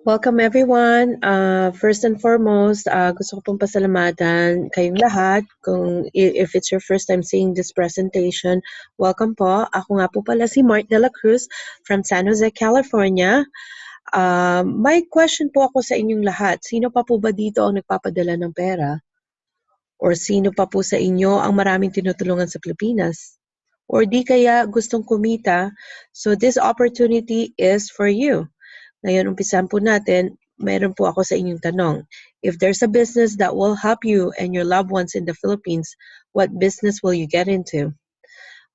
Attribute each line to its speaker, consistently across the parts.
Speaker 1: Welcome everyone. First and foremost, gusto ko pong pasalamatan kayong lahat. If it's your first time seeing this presentation, welcome po. Ako nga po pala si Mark De La Cruz from San Jose, California. May question po ako sa inyong lahat. Sino pa po ba dito ang nagpapadala ng pera? Or sino pa po sa inyo ang maraming tinutulungan sa Pilipinas? Or di kaya gustong kumita? So this opportunity is for you. Ngayon, umpisan po natin, meron po ako sa inyong tanong. If there's a business that will help you and your loved ones in the Philippines, what business will you get into?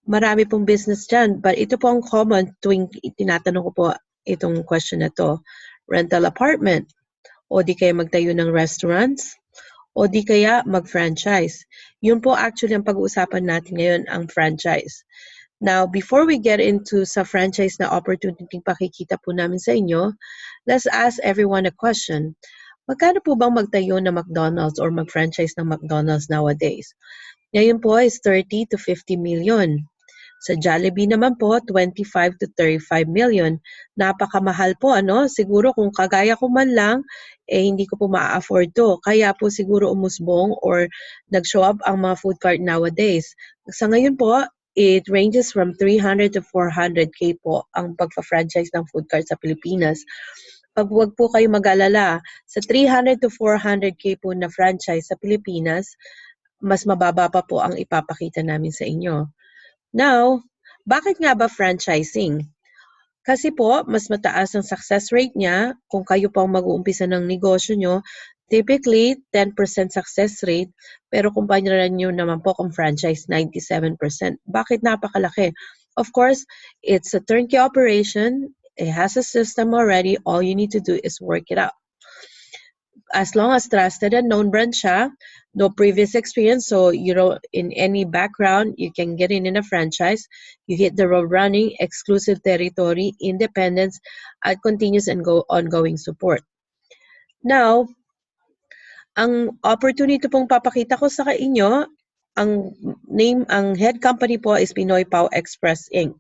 Speaker 1: Marami pong business dyan, but ito po ang common tuwing tinatanong ko po itong question na to. Rental apartment, o di kaya magtayo ng restaurants, o di kaya mag-franchise. Yun po actually ang pag-uusapan natin ngayon, ang franchise. Now, before we get into sa franchise na opportunity pakikita po namin sa inyo, let's ask everyone a question. Magkano po bang magtayo ng McDonald's or mag-franchise ng McDonald's nowadays? Ngayon po is 30 to 50 million. Sa Jollibee naman po, 25 to 35 million. Napakamahal po, ano? Siguro kung kagaya ko man lang, hindi ko po ma-afford to. Kaya po siguro umusbong or nag-show up ang mga food cart nowadays. Sa ngayon po, it ranges from 300 to 400K po ang pagpa-franchise ng food cart sa Pilipinas. Wag po kayo mag-alala, sa 300 to 400K po na franchise sa Pilipinas, mas mababa pa po ang ipapakita namin sa inyo. Now, bakit nga ba franchising? Kasi po, mas mataas ang success rate niya kung kayo pang mag-uumpisa ng negosyo nyo. Typically, 10% success rate, pero kumpanya nyo naman po kung franchise, 97%. Bakit napakalaki? Of course, it's a turnkey operation. It has a system already. All you need to do is work it out. As long as trusted and known brand siya, no previous experience, so you know, in any background, you can get in a franchise. You hit the road running, exclusive territory, independence, at continuous and ongoing support. Now, ang opportunity pong papakita ko sa inyo, ang head company po is Pinoy Pau Express Inc.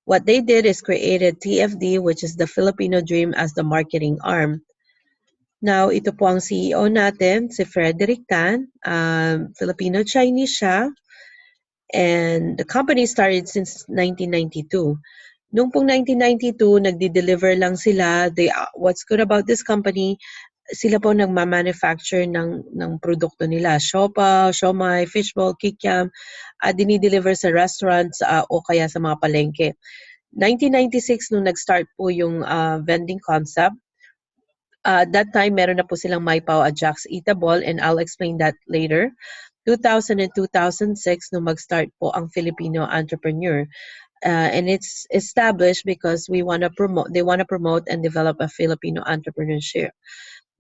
Speaker 1: What they did is created TFD, which is the Filipino Dream, as the marketing arm. Now, ito po ang CEO natin, si Frederick Tan. Filipino-Chinese siya. And the company started since 1992. Noong pong 1992, nagdi-deliver lang sila. What's good about this company, sila po nagma-manufacture ng produkto nila. Siopaw, siomai, fishball, kikiam, dinideliver sa restaurants o kaya sa mga palengke. 1996, nung nag-start po yung vending concept, that time, meron na po silang Maipaw at Jack's Eatable, and I'll explain that later. 2000 and 2006, nung mag-start po ang Filipino entrepreneur. And it's established because they want to promote and develop a Filipino entrepreneurship.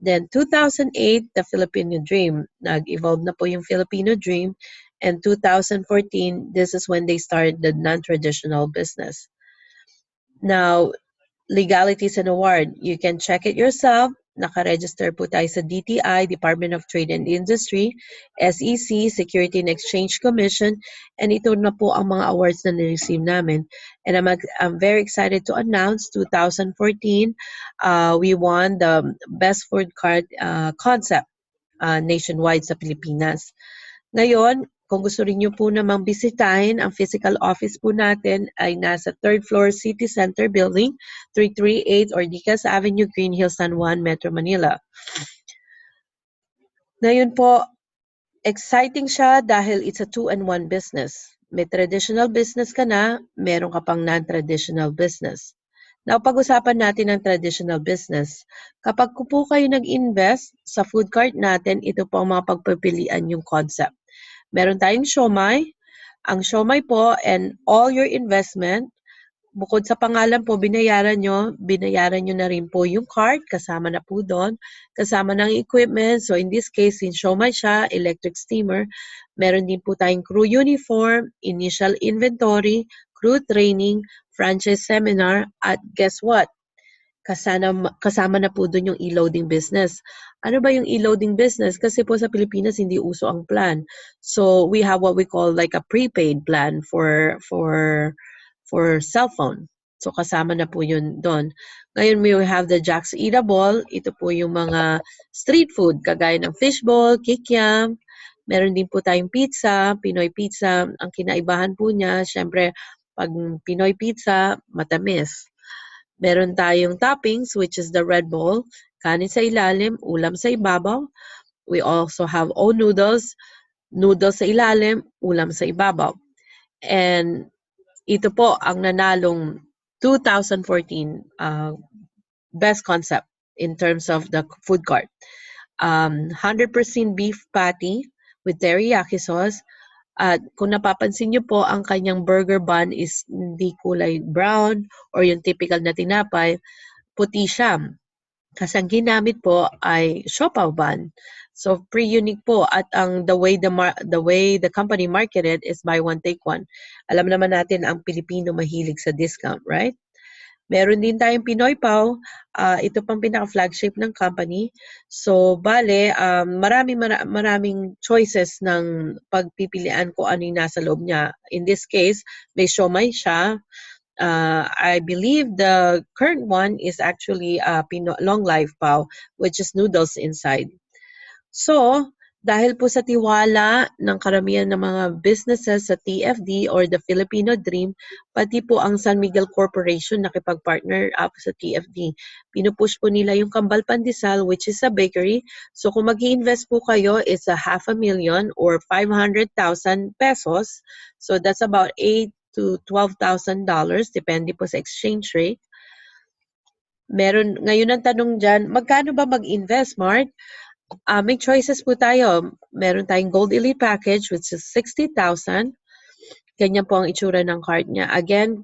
Speaker 1: Then 2008, the Filipino Dream. Nag-evolve na po yung Filipino Dream. And 2014, this is when they started the non-traditional business. Now, legalities and award. You can check it yourself. Naka-register po tayo sa DTI, Department of Trade and Industry, SEC, Security and Exchange Commission, and ito na po ang mga awards na na-receive namin. And I'm very excited to announce 2014, we won the Best Food Cart Concept nationwide sa Pilipinas. Ngayon, kung gusto rin nyo po namang bisitahin, ang physical office po natin ay nasa 3rd floor City Center Building, 338 Ordicas Avenue, Green Hills, San Juan, Metro Manila. Ngayon po, exciting siya dahil it's a 2-in-1 business. May traditional business ka na, meron ka pang non-traditional business. Now, pag-usapan natin ang traditional business. Kapag po kayo nag-invest sa food cart natin, ito po ang mga pagpipilian yung concept. Meron tayong siomai. Ang siomai po and all your investment, bukod sa pangalan po, binayaran nyo na rin po yung cart, kasama na po doon, kasama ng equipment. So in this case, since siomai siya, electric steamer, meron din po tayong crew uniform, initial inventory, crew training, franchise seminar, at guess what? Kasama na po doon yung e-loading business. Ano ba yung e-loading business? Kasi po sa Pilipinas, hindi uso ang plan. So we have what we call like a prepaid plan for cell phone. So kasama na po yun doon. Ngayon we have the Jack's Eatable. Ito po yung mga street food kagaya ng fishball, kikiam. Meron din po tayong pizza, Pinoy pizza. Ang kinaibahan po niya, syempre, pag Pinoy pizza, matamis. Meron tayong toppings, which is the Red Bull, kanin sa ilalim, ulam sa ibabaw. We also have noodles, noodles sa ilalim, ulam sa ibabaw. And ito po ang nanalong 2014 best concept in terms of the food court. 100% beef patty with teriyaki sauce. At kung napapansin niyo po, ang kanyang burger bun is hindi kulay brown or yung typical na tinapay, puti siya. Kasi ang ginamit po ay siopaw bun. So pretty unique po at the way the company marketed is buy one take one. Alam naman natin ang Pilipino mahilig sa discount, right? Meron din tayong Pinoy Pao. Ito pang pinaka-flagship ng company. So, bale, maraming choices ng pagpipilian kung ano yung nasa loob niya. In this case, may siomai siya. I believe the current one is actually Long Life Pao, which is noodles inside. So, dahil po sa tiwala ng karamihan ng mga businesses sa TFD or the Filipino Dream, pati po ang San Miguel Corporation nakipag-partner up sa TFD. Pinupush po nila yung Kambal Pandesal, which is a bakery. So kung mag-i-invest po kayo, it's a 500,000 or 500,000 pesos. So that's about $8,000 to $12,000, depende po sa exchange rate. Ngayon ang tanong dyan, magkano ba mag-invest, Mark? May choices po tayo. Meron tayong Gold Elite Package, which is 60,000. Ganyan po ang itsura ng card niya. Again,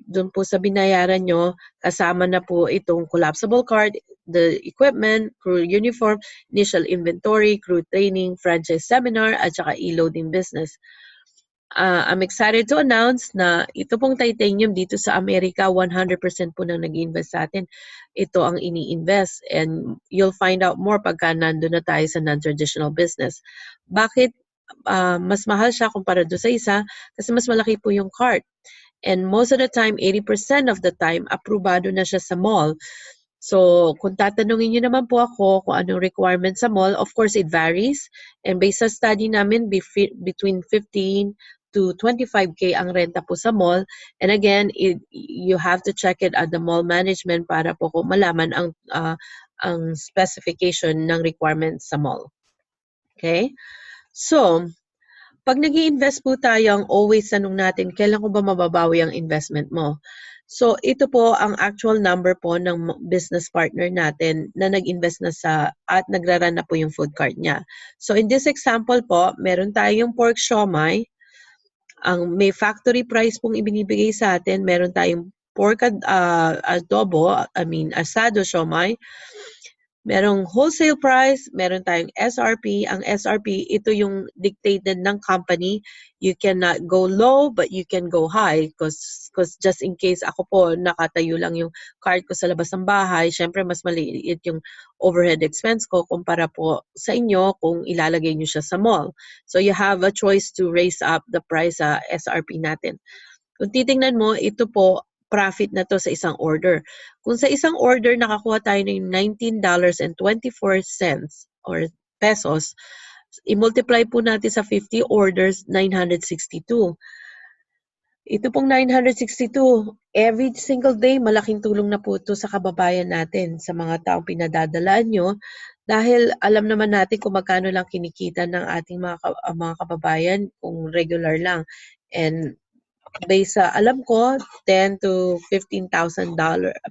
Speaker 1: doon po sa binayaran nyo, kasama na po itong collapsible card, the equipment, crew uniform, initial inventory, crew training, franchise seminar, at saka e-loading business. I'm excited to announce na ito pong titanium dito sa Amerika, 100% po nang nag-invest sa atin. Ito ang ini-invest and you'll find out more pagka nandun na tayo sa non-traditional business. Bakit mas mahal siya kumpara doon sa isa? Kasi mas malaki po yung cart. And most of the time, 80% of the time, aprobado na siya sa mall. So, kung tatanungin niyo naman po ako kung anong requirement sa mall, of course, it varies. And based sa study namin, between 15 to 25K ang renta po sa mall. And again, you have to check it at the mall management para po kung malaman ang specification ng requirements sa mall. Okay? So, pag nag-i-invest po tayo, ang always tanong natin, kailan ko ba mababawi ang investment mo? So, ito po ang actual number po ng business partner natin na nag-invest na at nagra-run na po yung food cart niya. So, in this example po, meron tayong pork siomai. Ang may factory price pong ibinibigay sa atin, meron tayong pork adobo, asado siomai. Merong wholesale price, meron tayong SRP. Ang SRP, ito yung dictated ng company. You cannot go low, but you can go high. Because just in case ako po, nakatayo lang yung cart ko sa labas ng bahay, syempre mas maliit yung overhead expense ko kumpara po sa inyo kung ilalagay nyo siya sa mall. So you have a choice to raise up the price sa SRP natin. Kung titingnan mo, ito po, profit na to sa isang order. Kung sa isang order nakakuha tayo ng $19.24 or pesos, i-multiply po natin sa 50 orders, 962. Ito pong 962, every single day, malaking tulong na po ito sa kababayan natin, sa mga taong pinadadalaan nyo. Dahil alam naman natin kung magkano lang kinikita ng ating mga kababayan kung regular lang. And based sa alam ko, 10 to 15,000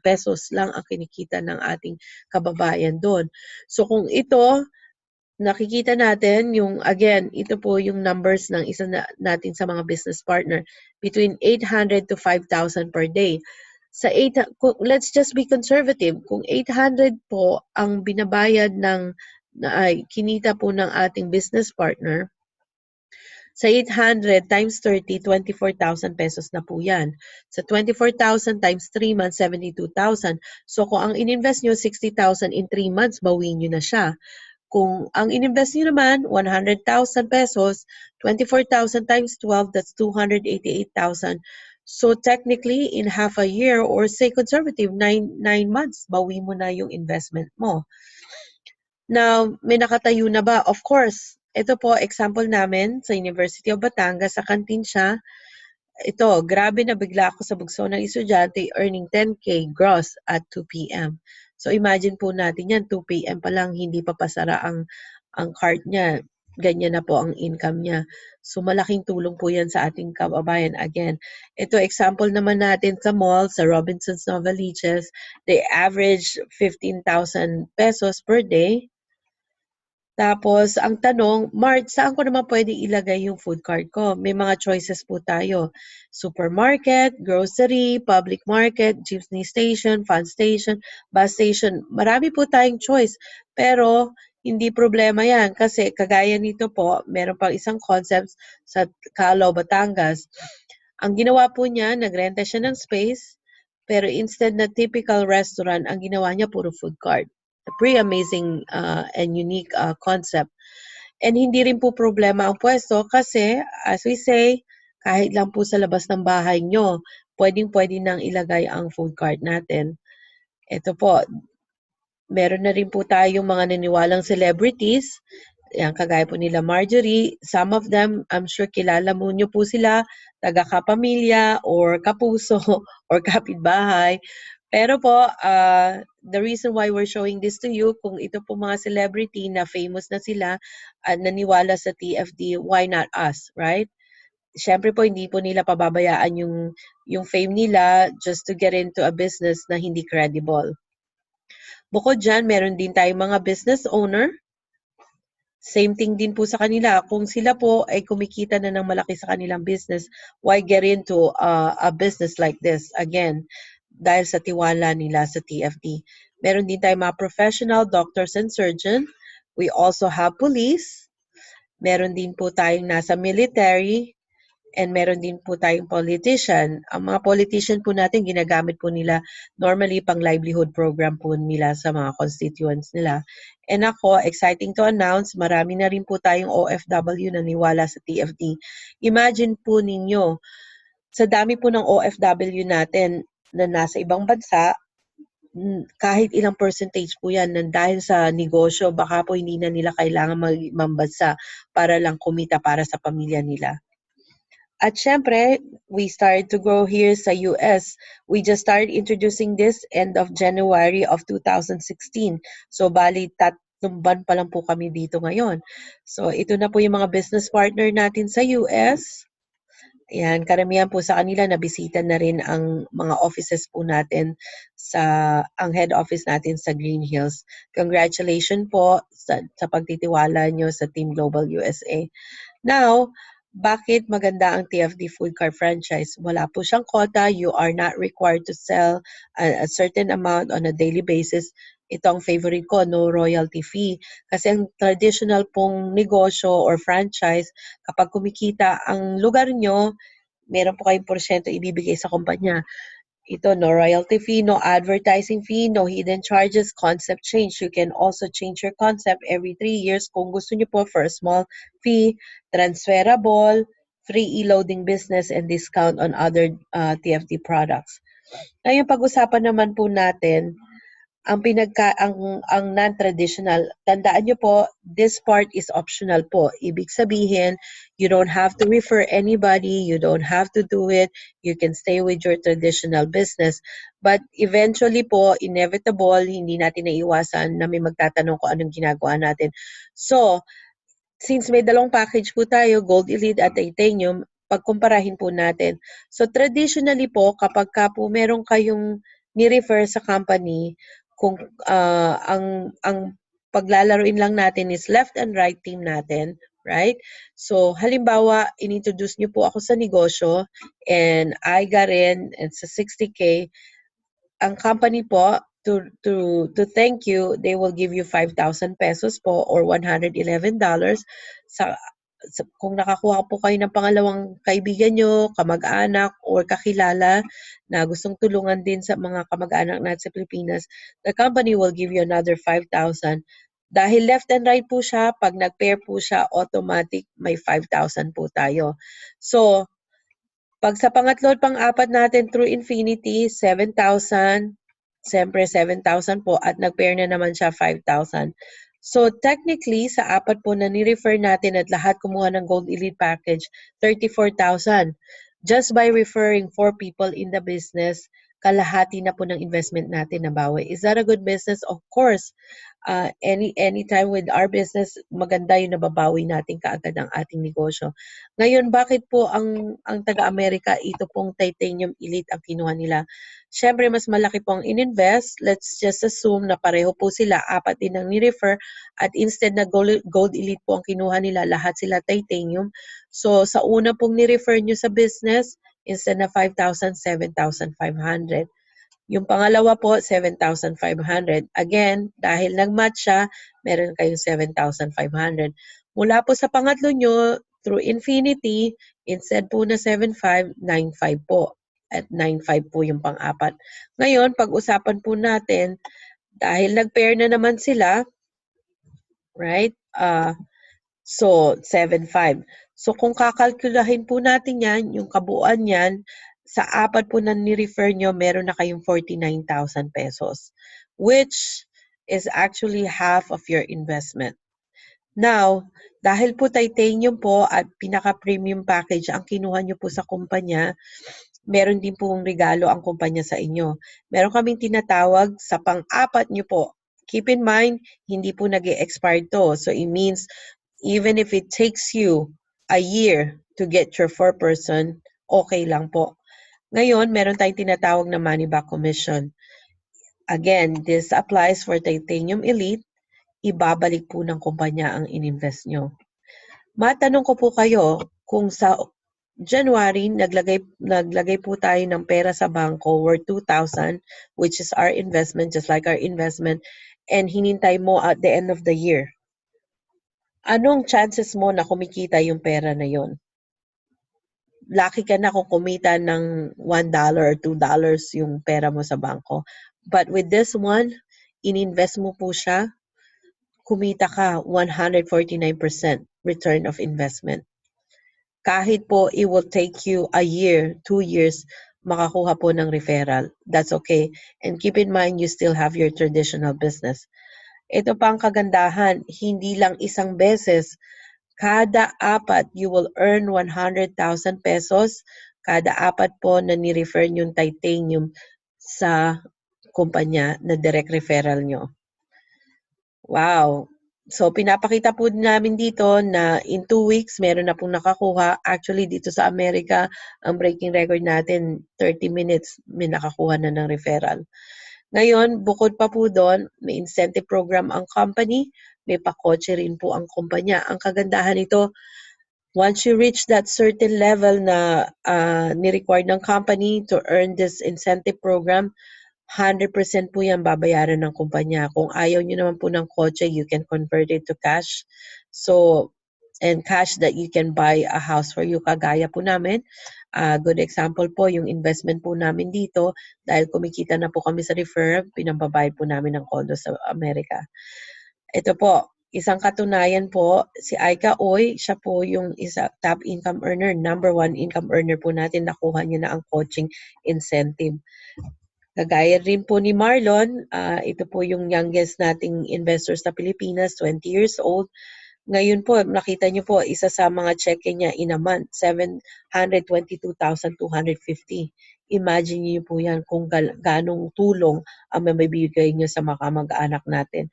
Speaker 1: pesos lang ang kinikita ng ating kababayan doon. So kung ito, nakikita natin yung, again, ito po yung numbers ng isa natin sa mga business partner, between 800 to 5,000 per day. Let's just be conservative. Kung 800 po ang binabayad kinita po ng ating business partner, sa 800 times 30, 24,000 pesos na po yan. Sa 24,000 times 3 months, 72,000. So kung ang ininvest nyo 60,000 in 3 months, bawin nyo na siya. Kung ang ininvest nyo naman 100,000 pesos, 24,000 times 12, that's 288,000. So technically, in half a year or say conservative, nine months, bawi mo na yung investment mo. Now, may nakatayo na ba? Of course. Ito po, example namin sa University of Batangas, sa kantin siya. Ito, grabe na bigla ako sa bugso ng estudyante earning 10K gross at 2 p.m. So imagine po natin yan, 2 p.m. pa lang, hindi pa pasara ang cart niya. Ganyan na po ang income niya. So malaking tulong po yan sa ating kababayan. Again, ito example naman natin sa mall, sa Robinsons Novaliches, they average 15,000 pesos per day. Tapos, ang tanong, Mart, saan ko naman pwede ilagay yung food cart ko? May mga choices po tayo. Supermarket, grocery, public market, jeepney station, fun station, bus station. Marami po tayong choice. Pero, hindi problema yan kasi kagaya nito po, meron pang isang concept sa Calao, Batangas. Ang ginawa po niya, nagrenta siya ng space, pero instead na typical restaurant, ang ginawa niya puro food cart. A pretty amazing and unique concept. And hindi rin po problema ang pwesto kasi, as we say, kahit lang po sa labas ng bahay nyo, pwedeng-pwede nang ilagay ang food cart natin. Ito po, meron na rin po tayong mga naniwalang celebrities. Yan, kagaya po nila Marjorie. Some of them, I'm sure kilala mo nyo po sila, taga-kapamilya or kapuso or kapitbahay. Pero po, the reason why we're showing this to you, kung ito po mga celebrity na famous na sila at naniwala sa TFD, why not us, right? Siyempre po, hindi po nila pababayaan yung fame nila just to get into a business na hindi credible. Bukod dyan, meron din tayong mga business owner. Same thing din po sa kanila. Kung sila po ay kumikita na ng malaki sa kanilang business, why get into a business like this? Again, dahil sa tiwala nila sa TFD. Meron din tayong mga professional doctors and surgeon. We also have police. Meron din po tayong nasa military. And meron din po tayong politician. Ang mga politician po natin, ginagamit po nila normally pang livelihood program po nila sa mga constituents nila. And ako, exciting to announce, marami na rin po tayong OFW na niwala sa TFD. Imagine po ninyo, sa dami po ng OFW natin na nasa ibang bansa, kahit ilang percentage po yan dahil sa negosyo, baka po hindi na nila kailangan magbansa para lang kumita para sa pamilya nila. At syempre, we started to grow here sa US. We just started introducing this end of January of 2016. So, bali, tatlong buwan pa lang po kami dito ngayon. So, ito na po yung mga business partner natin sa US. Yan, karamihan po sa kanila nabisita na rin ang mga offices po natin ang head office natin sa Green Hills. Congratulations po sa pagtitiwala nyo sa Team Global USA. Now, bakit maganda ang TFD Food Cart franchise? Wala po siyang quota. You are not required to sell a certain amount on a daily basis. Ito ang favorite ko, no royalty fee. Kasi ang traditional pong negosyo or franchise, kapag kumikita ang lugar nyo, meron po kayong porsyento ibibigay sa kumpanya. Ito, no royalty fee, no advertising fee, no hidden charges, concept change. You can also change your concept every 3 years kung gusto nyo po for a small fee, transferable, free e-loading business, and discount on other TFT products. Ngayon, pag-usapan naman po natin ang non-traditional. Tandaan nyo po, this part is optional po. Ibig sabihin, you don't have to refer anybody, you don't have to do it, you can stay with your traditional business. But eventually po, inevitable, hindi natin naiwasan na may magtatanong kung anong ginagawa natin. So, since may dalawang package po tayo, Gold Elite at Titanium, pagkumparahin po natin. So traditionally po, kapag ka po meron kayong ni-refer sa company, kung ang paglalaruin lang natin is left and right team natin, right? So halimbawa, inintroduce niyo po ako sa negosyo and I got in and sa 60K, ang company po, to thank you, they will give you 5,000 pesos po or $111 sa kung nakakuha po kayo ng pangalawang kaibigan nyo, kamag-anak, or kakilala na gustong tulungan din sa mga kamag-anak natin sa Pilipinas, the company will give you another 5,000. Dahil left and right po siya, pag nag-pair po siya, automatic may 5,000 po tayo. So, Pag sa pangatlo at pang-apat natin through infinity, 7,000. Siyempre 7,000 po at nag-pair na naman siya 5,000. So technically, sa apat po na ni-refer natin at lahat kumuha ng Gold Elite Package, 34,000. Just by referring 4 people in the business, kalahati na po ng investment natin nabawi. Is that a good business? Of course. Anytime with our business, maganda yung nababawi natin kaagad ang ating negosyo. Ngayon, bakit po ang taga-Amerika, ito pong titanium elite ang kinuha nila? Siyempre, mas malaki po ang in-invest. Let's just assume na pareho po sila, apat din ang ni-refer, at instead na gold elite po ang kinuha nila, lahat sila titanium. So, sa una pong ni-refer nyo sa business, instead na 5,000, 7,500. Yung pangalawa po, 7,500. Again, dahil nag-match siya, meron kayong 7,500. Mula po sa pangatlo nyo, through infinity, instead po na 7,500, 9,500 po. At 9,500 po yung pang-apat. Ngayon, pag-usapan po natin, dahil nag-pair na naman sila, right? So, 7,500. So, kung kakalkulahin po natin yan, yung kabuuan yan, sa apat po na ni-refer nyo, meron na kayong 49,000 pesos, which is actually half of your investment. Now, dahil po titanium po at pinaka-premium package ang kinuha nyo po sa kumpanya, meron din pong regalo ang kumpanya sa inyo. Meron kaming tinatawag sa pang-apat nyo po. Keep in mind, hindi po nag-e-expire to. So, it means even if it takes you a year to get your 4%, okay lang po. Ngayon, meron tayong tinatawag na money back commission. Again, this applies for Titanium Elite. Ibabalik po ng kumpanya ang ininvest nyo. Matanong ko po kayo, kung sa January, naglagay po tayo ng pera sa bangko worth 2,000, which is our investment, just like our investment, and hinintay mo at the end of the year. Anong chances mo na kumikita yung pera na yon? Lucky ka na kung kumita ng $1 or $2 yung pera mo sa bangko. But with this one, ininvest mo po siya, kumita ka 149% return of investment. Kahit po it will take you a year, 2 years, makakuha po ng referral. That's okay. And keep in mind, you still have your traditional business. Ito pa ang kagandahan, hindi lang isang beses. Kada apat, you will earn 100,000 pesos. Kada apat po na ni-refer yung titanium sa kumpanya na direct referral nyo. Wow! So, pinapakita po namin dito na in 2 weeks, meron na pong nakakuha. Actually, dito sa Amerika, ang breaking record natin, 30 minutes, may nakakuha na ng referral. Ngayon, bukod pa po doon, may incentive program ang company, may pakotse rin po ang kumpanya. Ang kagandahan nito, once you reach that certain level na ni-require ng company to earn this incentive program, 100% po yan babayaran ng kumpanya. Kung ayaw nyo naman po ng kotse, you can convert it to cash. So, and cash that you can buy a house for you. Kagaya po namin, good example po, yung investment po namin dito, dahil kumikita na po kami sa referral, pinambabayad po namin ng condo sa Amerika. Ito po, isang katunayan po, si Aika Oy, siya po yung top income earner, number 1 income earner po natin, nakuha niya na ang coaching incentive. Kagaya rin po ni Marlon, ito po yung youngest nating investors sa Pilipinas, 20 years old. Ngayon po, nakita niyo po, isa sa mga cheque niya in a month, 722,250. Imagine niyo po yan kung ganong tulong ang mabibigay niyo sa mag-anak natin.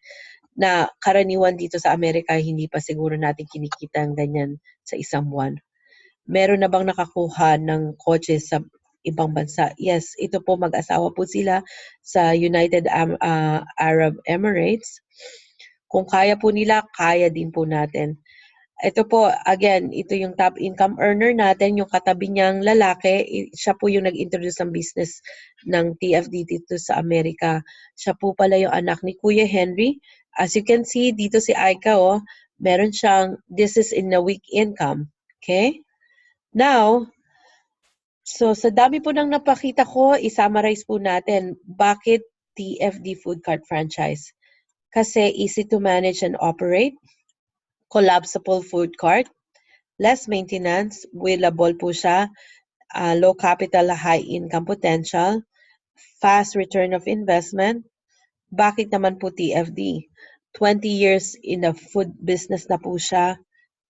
Speaker 1: Na karaniwan dito sa Amerika, hindi pa siguro natin kinikita ang ganyan sa isang buwan. Meron na bang nakakuha ng kotse sa ibang bansa? Yes, ito po mag-asawa po sila sa United Arab Emirates. Kung kaya po nila, kaya din po natin. Ito po, again, ito yung top income earner natin, yung katabi niyang lalaki, siya po yung nag-introduce ng business ng TFD dito sa Amerika. Siya po pala yung anak ni Kuya Henry. As you can see, dito si Aika, meron siyang, this is in a week income. Okay? Now, so sa dami po nang napakita ko, i-summarize po natin, bakit TFD Food Cart Franchise? Kasi easy to manage and operate, collapsible food cart, less maintenance, willable po siya, low capital, high income potential, fast return of investment. Bakit naman po TFD? 20 years in the food business na po siya,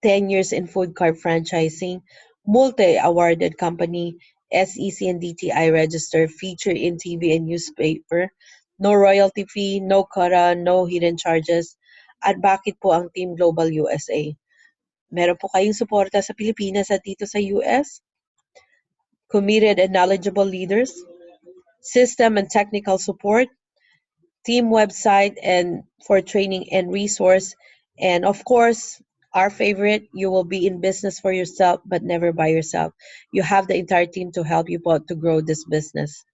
Speaker 1: 10 years in food cart franchising, multi-awarded company, SEC and DTI register, feature in TV and newspaper, no royalty fee, no quota, no hidden charges. At bakit po ang Team Global USA? Meron po kayong suporta sa Pilipinas at dito sa US? Committed and knowledgeable leaders, system and technical support, team website and for training and resource. And of course, our favorite, you will be in business for yourself but never by yourself. You have the entire team to help you po to grow this business.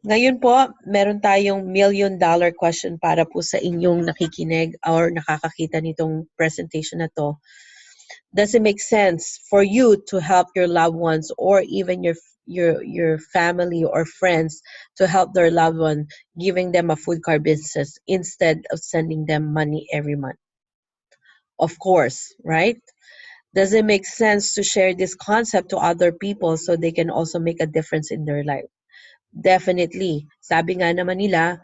Speaker 1: Ngayon po, meron tayong $1,000,000 question para po sa inyong nakikinig or nakakakita nitong presentation na to. Does it make sense for you to help your loved ones or even your family or friends to help their loved one, giving them a food cart business instead of sending them money every month? Of course, right? Does it make sense to share this concept to other people so they can also make a difference in their life? Definitely. Sabi nga naman nila,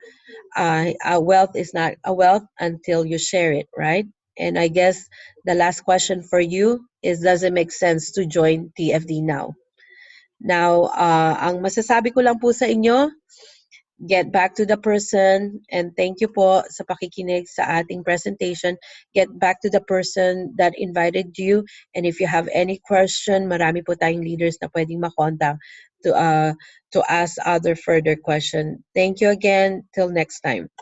Speaker 1: a wealth is not a wealth until you share it, right? And I guess the last question for you is, does it make sense to join TFD now? Now, ang masasabi ko lang po sa inyo, get back to the person, and thank you po sa pakikinig sa ating presentation. Get back to the person that invited you, and if you have any question, marami po tayong leaders na pwedeng makontak to ask other further question. Thank you again. Till next time.